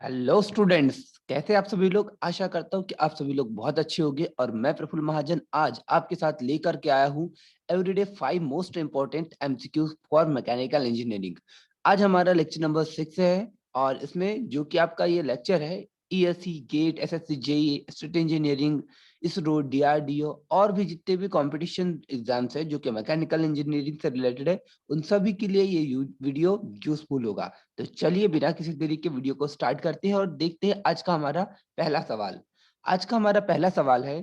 Hello students, कैसे आप सभी लोग। आशा करता हूँ कि आप सभी लोग बहुत अच्छे होंगे। और मैं प्रफुल्ल महाजन आज आपके साथ लेकर के आया हूँ everyday 5 most important MCQ for mechanical engineering. आज हमारा लेक्चर नंबर 6 है और इसमें जो कि आपका ये लेक्चर है ESC, GATE, SSC, JEE, state engineering, ISRO, DRDO और भी जितने भी कंपटीशन एग्जाम्स है जो कि मैकेनिकल इंजीनियरिंग से रिलेटेड है, उन सभी के लिए ये वीडियो यूजफुल होगा। तो चलिए बिना किसी देरी के वीडियो को स्टार्ट करते हैं और देखते हैं आज का हमारा पहला सवाल। आज का हमारा पहला सवाल है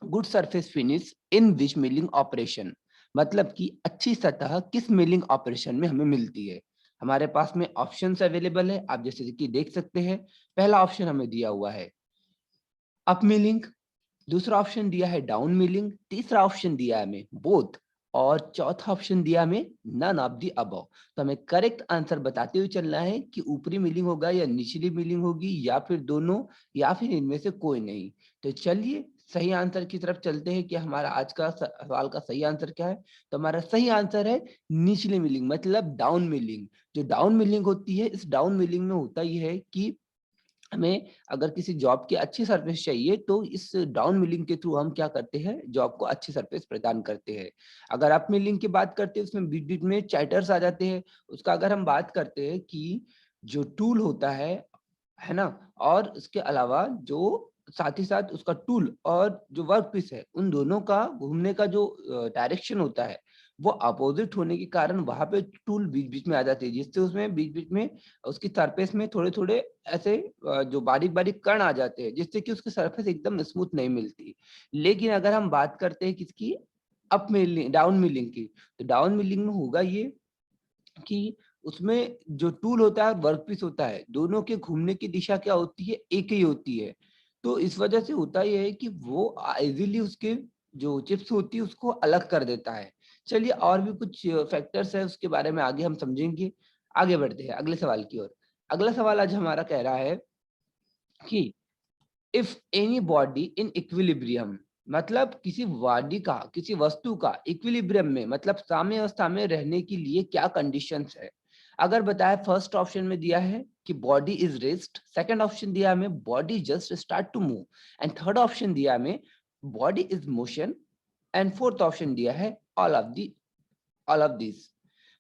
good surface finish in which milling operation. मतलब कि अच्छी सतह किस मिलिंग ऑपरेशन में हमें मिलती है। हमारे पास में ऑप्शंस अवेलेबल है, आप जैसे कि देख सकते हैं। पहला ऑप्शन हमें दिया हुआ है अप मिलिंग, दूसरा ऑप्शन दिया है डाउन मिलिंग, तीसरा ऑप्शन दिया है हमें बोथ और चौथा ऑप्शन दिया हमें नन ऑफ द अबव। तो हमें करेक्ट आंसर बताते हुए चलना है कि ऊपरी मिलिंग होगा या निचली मिलिंग होगी या फिर दोनों या फिर इनमें से कोई नहीं। तो चलिए सही आंसर की तरफ चलते हैं कि हमारा आज का सवाल का सही आंसर क्या है। तो हमारा सही आंसर है निचली मिलिंग, मतलब डाउन मिलिंग। जो डाउन मिलिंग होती है, इस डाउन मिलिंग में होता ही है कि हमें अगर किसी जॉब की अच्छी सर्विस चाहिए तो इस डाउन मिलिंग के थ्रू हम क्या करते हैं, जॉब को अच्छी सर्विस प्रदान करते हैं। अगर अप मिलिंग की बात करते हैं उसमें बीच बीच में चैटर्स आ जाते हैं। उसका अगर हम बात करते हैं कि जो टूल होता है ना, और उसके अलावा जो साथ ही साथ उसका टूल और जो वर्क पीस है उन दोनों का घूमने का जो डायरेक्शन होता है वो अपोजिट होने के कारण वहां पे टूल बीच बीच में आ जाते हैं, जिससे उसमें बीच बीच में उसकी सरफेस में थोड़े थोड़े ऐसे जो बारीक बारीक कण आ जाते हैं, जिससे कि उसकी सरफेस एकदम स्मूथ नहीं मिलती। लेकिन अगर हम बात करते हैं किसकी, अप मिलिंग डाउन मिलिंग की, तो डाउन मिलिंग में होगा ये कि उसमें जो टूल होता है और वर्कपीस होता है, दोनों के घूमने की दिशा क्या होती है, एक ही होती है। तो इस वजह से होता यह है कि वो इजीली उसके जो चिप्स होती है उसको अलग कर देता है। चलिए और भी कुछ फैक्टर्स है उसके बारे में आगे हम समझेंगे। आगे बढ़ते हैं अगले सवाल की ओर। अगला सवाल आज हमारा कह रहा है कि if any body in equilibrium, मतलब किसी बॉडी का, किसी वस्तु का इक्विलिब्रियम में मतलब साम्य अवस्था में रहने के लिए क्या कंडीशंस है। अगर बताया फर्स्ट ऑप्शन में दिया है कि body is rest, second option दिया हमें body just start to move, and third option दिया हमें body is motion, and fourth option दिया है ऑल ऑफ दिस।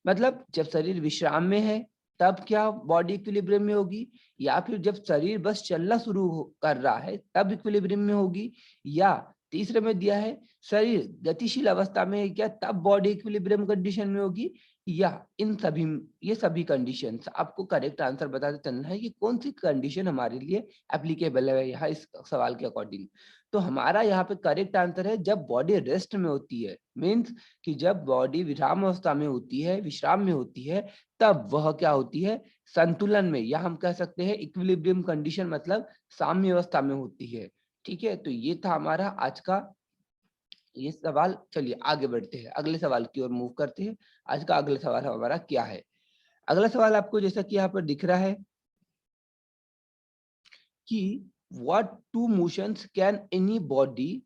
मतलब जब शरीर विश्राम में है तब क्या बॉडी इक्विलिब्रियम में होगी, या फिर जब शरीर बस चलना कर रहा है तब इक्विलिब्रियम में होगी, या तीसरे में दिया है शरीर गतिशील अवस्था में है क्या तब बॉडी इक्विलिब्रियम कंडीशन में होगी, या इन सभी, ये सभी कंडीशंस आपको करेक्ट आंसर बताते चलना है कि कौन सी कंडीशन हमारे लिए एप्लीकेबल है यहाँ इस सवाल के अकॉर्डिंग। तो हमारा यहाँ पे करेक्ट आंसर है जब बॉडी रेस्ट में होती है, मीन्स कि जब बॉडी विराम अवस्था में होती है, विश्राम में होती है, तब वह क्या होती है, संतुलन में, या हम कह सकते हैं इक्विलिब्रियम कंडीशन, मतलब साम्य अवस्था में होती है। ठीक है, तो ये था हमारा आज का ये सवाल। चलिए आगे बढ़ते हैं, अगले सवाल की ओर मूव करते हैं। आज का अगला सवाल हमारा क्या है। अगला सवाल आपको जैसा कि यहाँ पर दिख रहा है कि what two motions can any body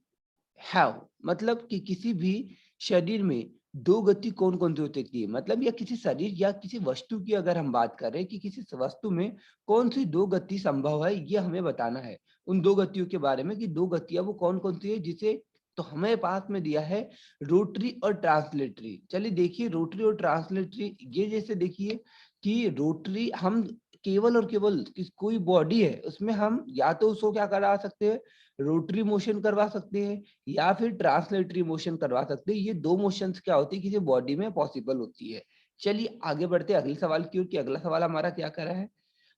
have, मतलब कि किसी भी शरीर में दो गति कौन कौन सी हो सकती है। मतलब या किसी शरीर या किसी वस्तु की अगर हम बात करें कि किसी वस्तु में कौन सी दो गति संभव है, ये हमें बताना है। उन दो गतियों के बारे में कि दो गतियां वो कौन कौन सी है, जिसे तो हमें पास में दिया है रोटरी और ट्रांसलेटरी। चलिए देखिए रोटरी और ट्रांसलेटरी, ये जैसे देखिए कि रोटरी हम केवल और केवल कोई बॉडी है उसमें हम या तो उसको क्या करा सकते हैं, रोटरी मोशन करवा सकते हैं या फिर ट्रांसलेटरी मोशन करवा सकते हैं। ये दो मोशंस क्या होती है किसी बॉडी में पॉसिबल होती है। चलिए आगे बढ़ते हैं अगले सवाल की ओर कि अगला सवाल हमारा क्या कर रहा है।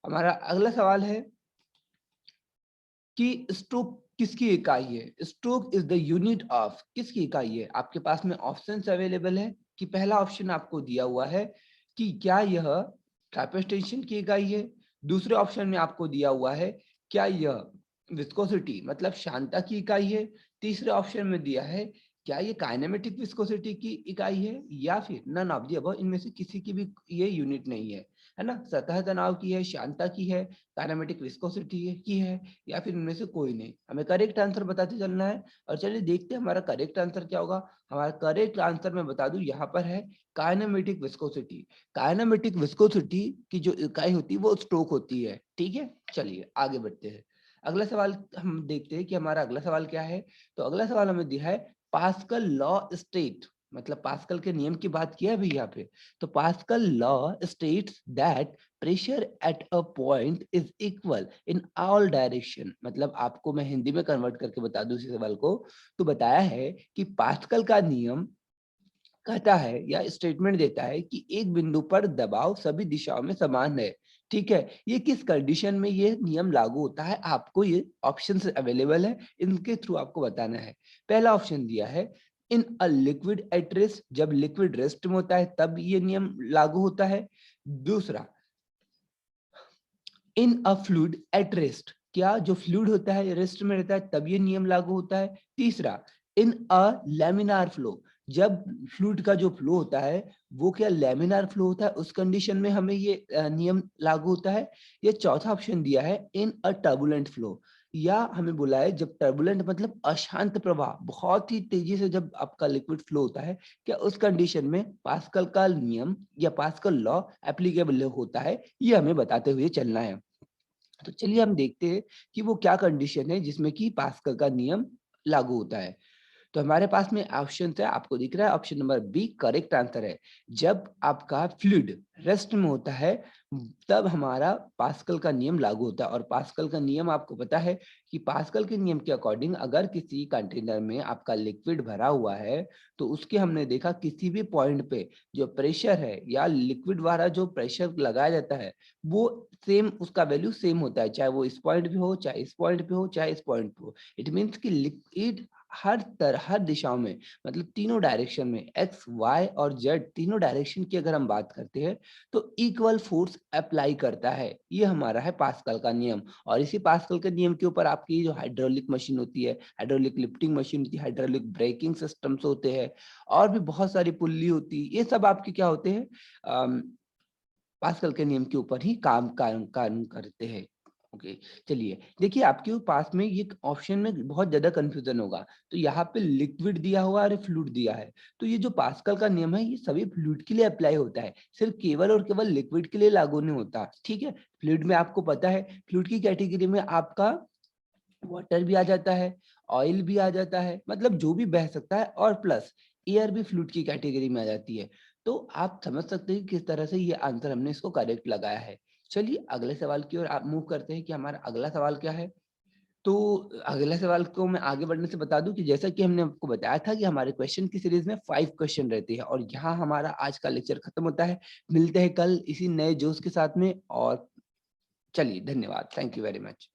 हमारा अगला सवाल है कि स्ट्रोक किसकी इकाई है। Stroke is the unit of किसकी इकाई है। आपके पास में ऑप्शंस अवेलेबल है कि पहला ऑप्शन आपको दिया हुआ है कि क्या यह ट्रापेस्टेशन की इकाई है, दूसरे ऑप्शन में आपको दिया हुआ है क्या यह विस्कोसिटी मतलब शांता की इकाई है, तीसरे ऑप्शन में दिया है क्या ये काइनेमेटिक विस्कोसिटी की इकाई है, या फिर नन ऑफ द अबव, इनमें से किसी की भी ये यूनिट नहीं है। है ना? सतह तनाव की है, श्यानता की है, काइनेमेटिक विस्कोसिटी की है या फिर इनमें से कोई नहीं। हमें करेक्ट आंसर बताते चलना है और चलिए देखते हैं हमारा करेक्ट आंसर क्या होगा। हमारा करेक्ट आंसर मैं बता दूं यहाँ पर है काइनेमेटिक विस्कोसिटी। काइनेमेटिक विस्कोसिटी की जो इकाई होती है वो स्ट्रोक होती है। ठीक है, चलिए आगे बढ़ते हैं। अगला सवाल हम देखते हैं कि हमारा अगला सवाल क्या है। तो अगला सवाल हमें दिया है पास्कल लॉ स्टेट, मतलब पास्कल के नियम की बात किया है अभी यहाँ पे। तो pascal law states that pressure at a point is equal in all direction. मतलब आपको मैं हिंदी में कन्वर्ट करके बता दूं इस सवाल को। तो बताया है कि पास्कल का नियम कहता है या स्टेटमेंट देता है कि एक बिंदु पर दबाव सभी दिशाओं में समान है। ठीक है, ये किस कंडीशन में ये नियम लागू होता है, आपको ये ऑप्शन अवेलेबल है, इनके थ्रू आपको बताना है। पहला ऑप्शन दिया है इन अ लिक्विड एट रेस्ट, जब लिक्विड रेस्ट में होता है तब ये नियम लागू होता है। दूसरा, इन अ फ्लूइड एट रेस्ट, क्या जो फ्लूइड होता है रेस्ट में रहता है तब ये नियम लागू होता है। तीसरा, इन अ लैमिनार फ्लो, जब फ्लूइड का जो फ्लो होता है वो क्या लैमिनार फ्लो होता है, उस कंडीशन में हमें ये नियम लागू होता है। ये चौथा ऑप्शन दिया है इन अ टर्बुलेंट फ्लो, या हमें बोला है जब टर्बुलेंट मतलब अशांत प्रवाह, बहुत ही तेजी से जब आपका लिक्विड फ्लो होता है, क्या उस कंडीशन में पास्कल का नियम या पास्कल लॉ एप्लीकेबल होता है, ये हमें बताते हुए चलना है। तो चलिए हम देखते हैं कि वो क्या कंडीशन है जिसमें कि पास्कल का नियम लागू होता है। तो हमारे पास में ऑप्शन है, आपको दिख रहा है option number B correct answer है। जब आपका फ्लूइड रेस्ट में होता है तब हमारा पास्कल का नियम लागू होता है। और पास्कल का नियम आपको पता है कि पास्कल के नियम के अकॉर्डिंग अगर किसी कंटेनर में आपका लिक्विड भरा हुआ है तो उसके हमने देखा किसी भी पॉइंट पे जो प्रेशर है या लिक्विड द्वारा जो प्रेशर लगाया जाता है वो सेम, उसका वैल्यू सेम होता है, चाहे वो इस पॉइंट पे हो, चाहे इस पॉइंट पे हो, चाहे इस पॉइंट पे हो। इट मीन्स कि लिक्विड हर दिशाओं में, मतलब तीनों डायरेक्शन में, एक्स वाई और जेड तीनों डायरेक्शन की अगर हम बात करते हैं तो इक्वल फोर्स अप्लाई करता है। ये हमारा है पास्कल का नियम। और इसी पास्कल के नियम के ऊपर आपकी जो हाइड्रोलिक मशीन होती है, हाइड्रोलिक लिफ्टिंग मशीन होती है, हाइड्रोलिक ब्रेकिंग सिस्टम्स होते हैं और भी बहुत सारी पुल्ली होती है, ये सब आपके क्या होते हैं, पास्कल के नियम के ऊपर ही काम करते हैं। ओके, चलिए देखिए आपके पास में ये ऑप्शन में बहुत ज्यादा कंफ्यूजन होगा। तो यहाँ पे लिक्विड दिया हुआ और फ्लूइड दिया है, तो ये जो पास्कल का नियम है ये सभी फ्लूइड के लिए अप्लाई होता है, सिर्फ केवल और केवल लिक्विड के लिए लागू नहीं होता। ठीक है, फ्लूइड में आपको पता है, फ्लूइड की कैटेगरी में आपका वाटर भी आ जाता है, ऑयल भी आ जाता है, मतलब जो भी बह सकता है, और प्लस एयर भी फ्लूइड की कैटेगरी में आ जाती है। तो आप समझ सकते हैं कि किस तरह से ये आंसर हमने इसको करेक्ट लगाया है। चलिए अगले सवाल की ओर आप मूव करते हैं कि हमारा अगला सवाल क्या है। तो अगले सवाल को मैं आगे बढ़ने से बता दूं कि जैसा कि हमने आपको बताया था कि हमारे क्वेश्चन की सीरीज में 5 क्वेश्चन रहते हैं और यहाँ हमारा आज का लेक्चर खत्म होता है। मिलते हैं कल इसी नए जोश के साथ में, और चलिए धन्यवाद, थैंक यू वेरी मच।